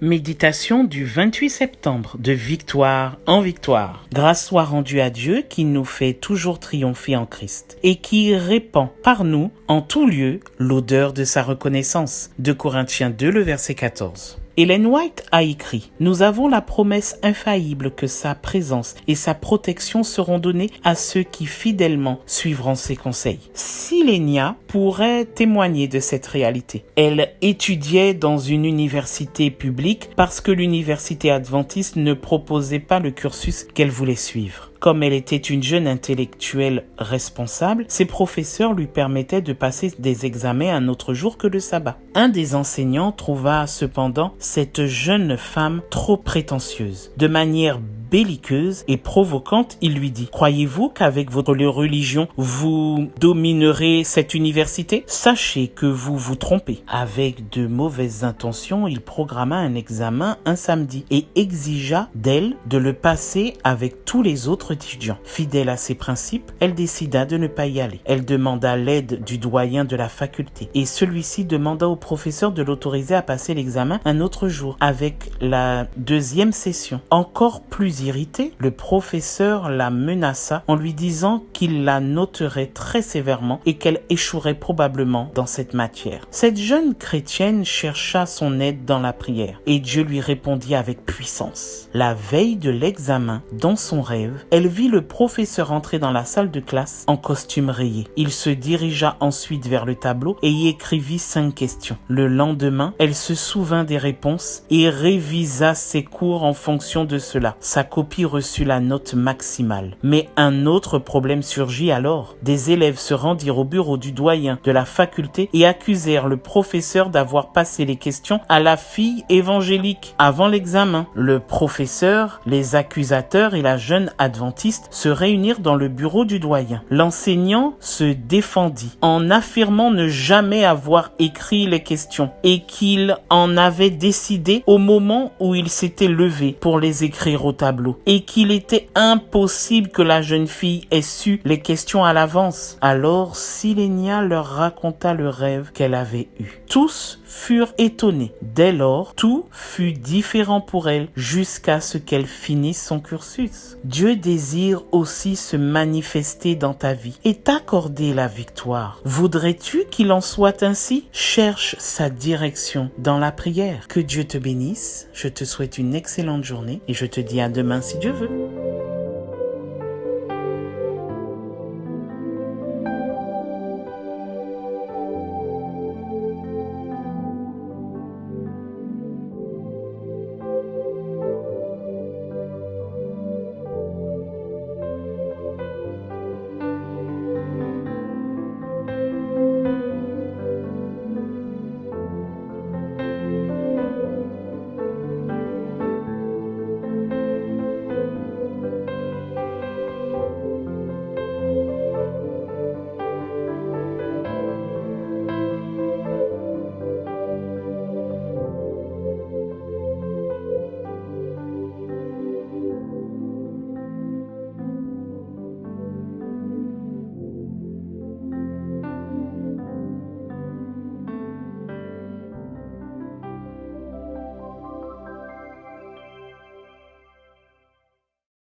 Méditation du 28 septembre, de victoire en victoire. Grâce soit rendue à Dieu qui nous fait toujours triompher en Christ et qui répand par nous en tout lieu l'odeur de sa reconnaissance. 2 Corinthiens 2, le verset 14. Ellen White a écrit « Nous avons la promesse infaillible que sa présence et sa protection seront données à ceux qui fidèlement suivront ses conseils. » Silenia pourrait témoigner de cette réalité. Elle étudiait dans une université publique parce que l'université adventiste ne proposait pas le cursus qu'elle voulait suivre. Comme elle était une jeune intellectuelle responsable, ses professeurs lui permettaient de passer des examens un autre jour que le sabbat. Un des enseignants trouva cependant cette jeune femme trop prétentieuse. De manière belliqueuse et provocante, il lui dit « Croyez-vous qu'avec votre religion, vous dominerez cette université? Sachez que vous vous trompez. » Avec de mauvaises intentions, il programma un examen un samedi et exigea d'elle de le passer avec tous les autres étudiants. Fidèle à ses principes, elle décida de ne pas y aller. Elle demanda l'aide du doyen de la faculté et celui-ci demanda au professeur de l'autoriser à passer l'examen un autre jour avec la deuxième session. Encore plus irrité, le professeur la menaça en lui disant qu'il la noterait très sévèrement et qu'elle échouerait probablement dans cette matière. Cette jeune chrétienne chercha son aide dans la prière et Dieu lui répondit avec puissance. La veille de l'examen, dans son rêve, elle vit le professeur entrer dans la salle de classe en costume rayé. Il se dirigea ensuite vers le tableau et y écrivit 5 questions. Le lendemain, elle se souvint des réponses et révisa ses cours en fonction de cela. Sa copie reçut la note maximale. Mais un autre problème surgit alors. Des élèves se rendirent au bureau du doyen de la faculté et accusèrent le professeur d'avoir passé les questions à la fille évangélique avant l'examen. Le professeur, les accusateurs et la jeune adventiste se réunirent dans le bureau du doyen. L'enseignant se défendit en affirmant ne jamais avoir écrit les questions et qu'il en avait décidé au moment où il s'était levé pour les écrire au tableau et qu'il était impossible que la jeune fille ait su les questions à l'avance. Alors Silenia leur raconta le rêve qu'elle avait eu. Tous furent étonnés. Dès lors, tout fut différent pour elle jusqu'à ce qu'elle finisse son cursus. Dieu désire aussi se manifester dans ta vie et t'accorder la victoire. Voudrais-tu qu'il en soit ainsi? Cherche sa direction dans la prière. Que Dieu te bénisse. Je te souhaite une excellente journée et je te dis à demain si Dieu veut.